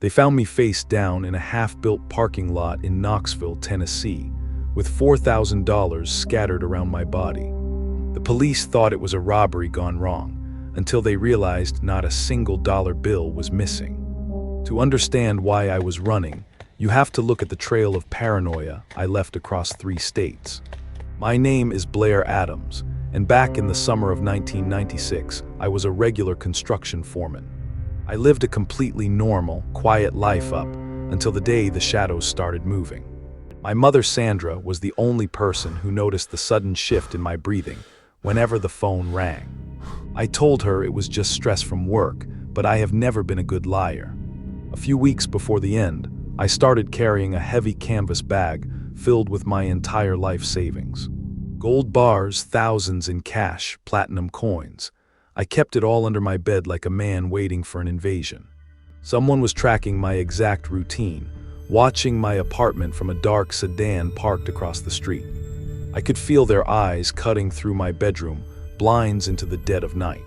They found me face down in a half-built parking lot in Knoxville, Tennessee, with $4,000 scattered around my body. The police thought it was a robbery gone wrong, until they realized not a single dollar bill was missing. To understand why I was running, you have to look at the trail of paranoia I left across 3 states. My name is Blair Adams, and back in the summer of 1996, I was a regular construction foreman. I lived a completely normal, quiet life up until the day the shadows started moving. My mother, Sandra, was the only person who noticed the sudden shift in my breathing whenever the phone rang. I told her it was just stress from work, but I have never been a good liar. A few weeks before the end, I started carrying a heavy canvas bag filled with my entire life savings. Gold bars, thousands in cash, platinum coins. I kept it all under my bed like a man waiting for an invasion. Someone was tracking my exact routine, watching my apartment from a dark sedan parked across the street. I could feel their eyes cutting through my bedroom, blinds into the dead of night.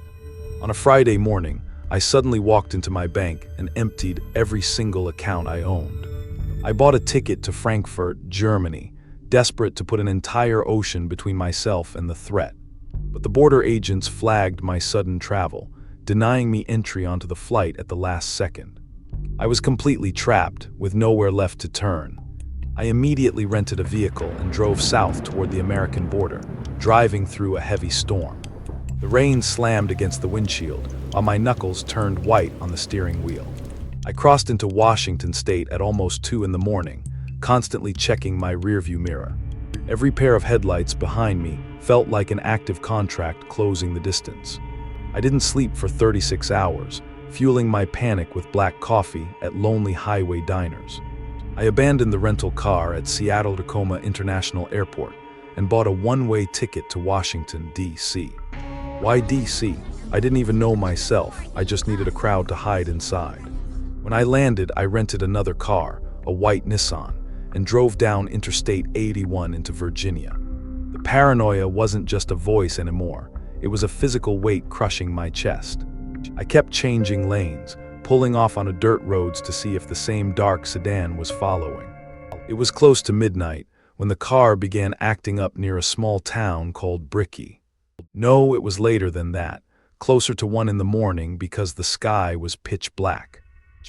On a Friday morning, I suddenly walked into my bank and emptied every single account I owned. I bought a ticket to Frankfurt, Germany, desperate to put an entire ocean between myself and the threat. But the border agents flagged my sudden travel, denying me entry onto the flight at the last second. I was completely trapped, with nowhere left to turn. I immediately rented a vehicle and drove south toward the American border, driving through a heavy storm. The rain slammed against the windshield, while my knuckles turned white on the steering wheel. I crossed into Washington State at almost 2 in the morning, constantly checking my rearview mirror. Every pair of headlights behind me felt like an active contract closing the distance. I didn't sleep for 36 hours, fueling my panic with black coffee at lonely highway diners. I abandoned the rental car at Seattle-Tacoma International Airport and bought a one-way ticket to Washington, D.C. Why D.C.? I didn't even know myself. I just needed a crowd to hide inside. When I landed, I rented another car, a white Nissan, and drove down Interstate 81 into Virginia. The paranoia wasn't just a voice anymore. It was a physical weight crushing my chest. I kept changing lanes, pulling off on dirt roads to see if the same dark sedan was following. It was close to midnight when the car began acting up near a small town called Bricky. No, it was later than that, closer to 1 in the morning because the sky was pitch black.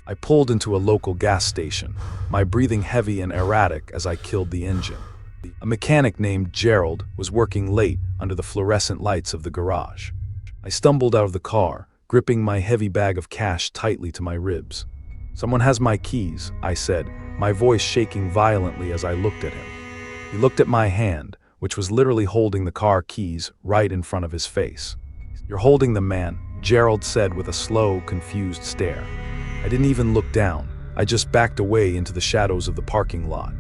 I pulled into a local gas station, my breathing heavy and erratic as I killed the engine. A mechanic named Gerald was working late under the fluorescent lights of the garage. I stumbled out of the car, gripping my heavy bag of cash tightly to my ribs. "Someone has my keys," I said, my voice shaking violently as I looked at him. He looked at my hand, which was literally holding the car keys right in front of his face. "You're holding them, man," Gerald said with a slow, confused stare. I didn't even look down. I just backed away into the shadows of the parking lot.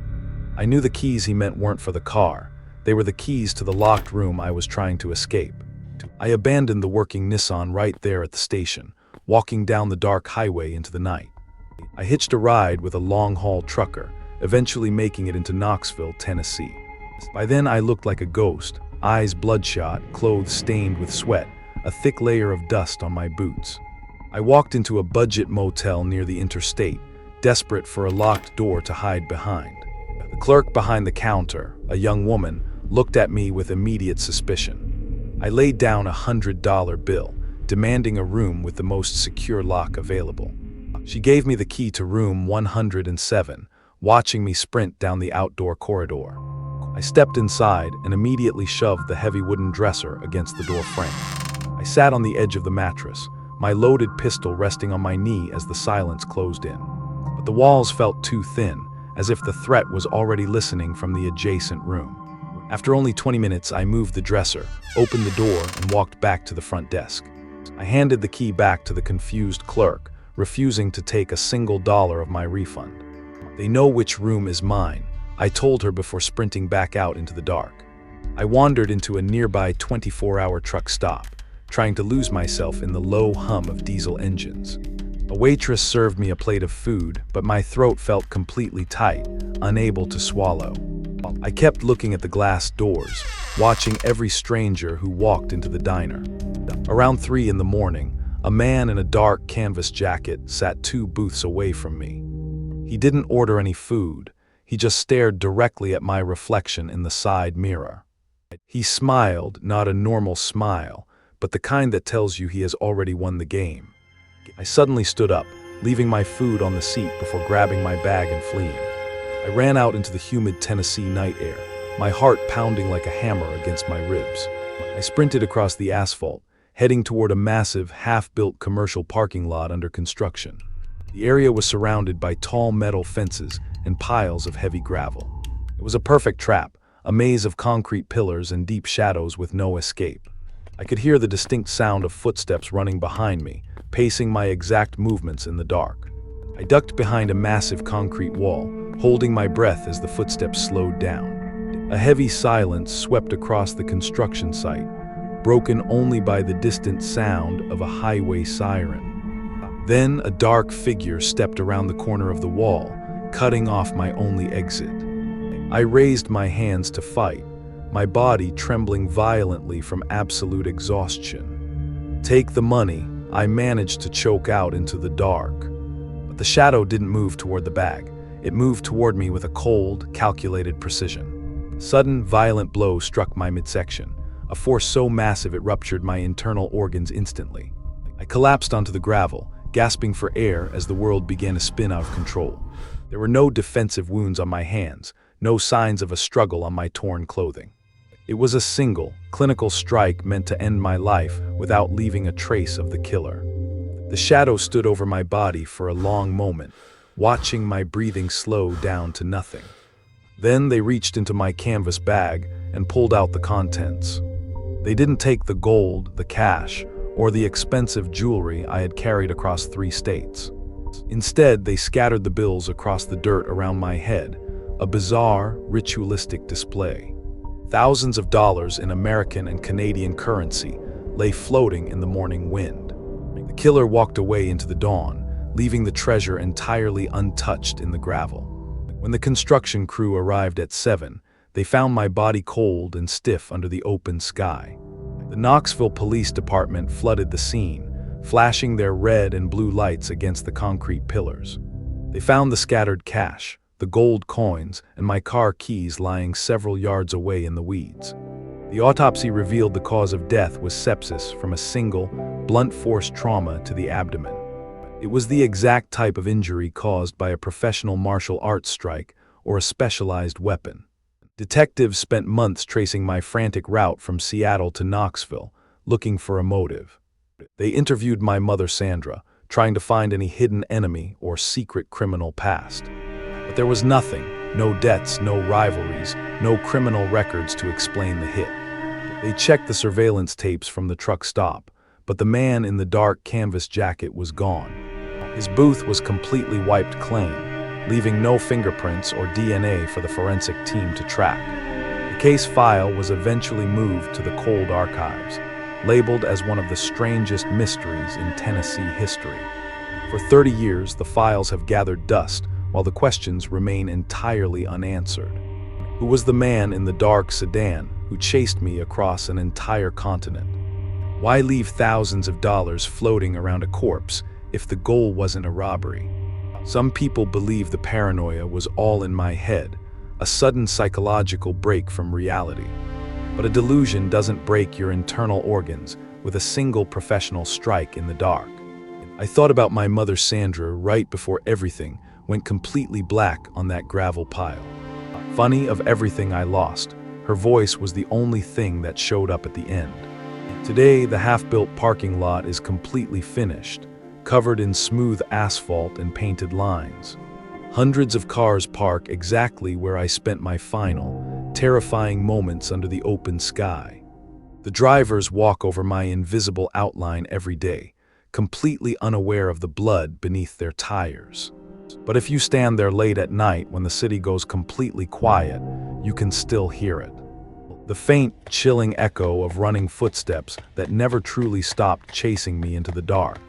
I knew the keys he meant weren't for the car. They were the keys to the locked room I was trying to escape. I abandoned the working Nissan right there at the station, walking down the dark highway into the night. I hitched a ride with a long-haul trucker, eventually making it into Knoxville, Tennessee. By then I looked like a ghost, eyes bloodshot, clothes stained with sweat, a thick layer of dust on my boots. I walked into a budget motel near the interstate, desperate for a locked door to hide behind. The clerk behind the counter, a young woman, looked at me with immediate suspicion. I laid down a $100 bill, demanding a room with the most secure lock available. She gave me the key to room 107, watching me sprint down the outdoor corridor. I stepped inside and immediately shoved the heavy wooden dresser against the door frame. I sat on the edge of the mattress, my loaded pistol resting on my knee as the silence closed in. But the walls felt too thin, as if the threat was already listening from the adjacent room. After only 20 minutes, I moved the dresser, opened the door, and walked back to the front desk. I handed the key back to the confused clerk, refusing to take a single dollar of my refund. "They know which room is mine," I told her before sprinting back out into the dark. I wandered into a nearby 24-hour truck stop, trying to lose myself in the low hum of diesel engines. A waitress served me a plate of food, but my throat felt completely tight, unable to swallow. I kept looking at the glass doors, watching every stranger who walked into the diner. Around 3 in the morning, A man in a dark canvas jacket sat 2 booths away from me. He didn't order any food. He just stared directly at my reflection in the side mirror. He smiled, not a normal smile, but the kind that tells you he has already won the game. I suddenly stood up, leaving my food on the seat before grabbing my bag and fleeing. I ran out into the humid Tennessee night air, my heart pounding like a hammer against my ribs. I sprinted across the asphalt, heading toward a massive, half-built commercial parking lot under construction. The area was surrounded by tall metal fences and piles of heavy gravel. It was a perfect trap, a maze of concrete pillars and deep shadows with no escape. I could hear the distinct sound of footsteps running behind me, pacing my exact movements in the dark. I ducked behind a massive concrete wall, holding my breath as the footsteps slowed down. A heavy silence swept across the construction site, broken only by the distant sound of a highway siren. Then a dark figure stepped around the corner of the wall, cutting off my only exit. I raised my hands to fight, my body trembling violently from absolute exhaustion. "Take the money," I managed to choke out into the dark. But the shadow didn't move toward the bag. It moved toward me with a cold, calculated precision. A sudden, violent blow struck my midsection, a force so massive it ruptured my internal organs instantly. I collapsed onto the gravel, gasping for air as the world began to spin out of control. There were no defensive wounds on my hands, no signs of a struggle on my torn clothing. It was a single, clinical strike meant to end my life without leaving a trace of the killer. The shadow stood over my body for a long moment, watching my breathing slow down to nothing. Then they reached into my canvas bag and pulled out the contents. They didn't take the gold, the cash, or the expensive jewelry I had carried across 3 states. Instead, they scattered the bills across the dirt around my head, a bizarre, ritualistic display. Thousands of dollars in American and Canadian currency lay floating in the morning wind. The killer walked away into the dawn, leaving the treasure entirely untouched in the gravel. When the construction crew arrived at 7, they found my body cold and stiff under the open sky. The Knoxville Police Department flooded the scene, flashing their red and blue lights against the concrete pillars. They found the scattered cash, the gold coins, and my car keys lying several yards away in the weeds. The autopsy revealed the cause of death was sepsis from a single, blunt force trauma to the abdomen. It was the exact type of injury caused by a professional martial arts strike or a specialized weapon. Detectives spent months tracing my frantic route from Seattle to Knoxville, looking for a motive. They interviewed my mother Sandra, trying to find any hidden enemy or secret criminal past. But there was nothing, no debts, no rivalries, no criminal records to explain the hit. They checked the surveillance tapes from the truck stop, but the man in the dark canvas jacket was gone. His booth was completely wiped clean, leaving no fingerprints or DNA for the forensic team to track. The case file was eventually moved to the cold archives, labeled as one of the strangest mysteries in Tennessee history. For 30 years, the files have gathered dust, while the questions remain entirely unanswered. Who was the man in the dark sedan who chased me across an entire continent? Why leave thousands of dollars floating around a corpse if the goal wasn't a robbery? Some people believe the paranoia was all in my head, a sudden psychological break from reality. But a delusion doesn't break your internal organs with a single professional strike in the dark. I thought about my mother Sandra right before everything went completely black on that gravel pile. Funny, of everything I lost, her voice was the only thing that showed up at the end. Today, the half-built parking lot is completely finished, covered in smooth asphalt and painted lines. Hundreds of cars park exactly where I spent my final, terrifying moments under the open sky. The drivers walk over my invisible outline every day, completely unaware of the blood beneath their tires. But if you stand there late at night when the city goes completely quiet, you can still hear it. The faint, chilling echo of running footsteps that never truly stopped chasing me into the dark.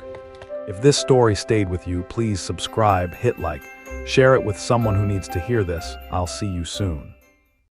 If this story stayed with you, please subscribe, hit like, share it with someone who needs to hear this. I'll see you soon.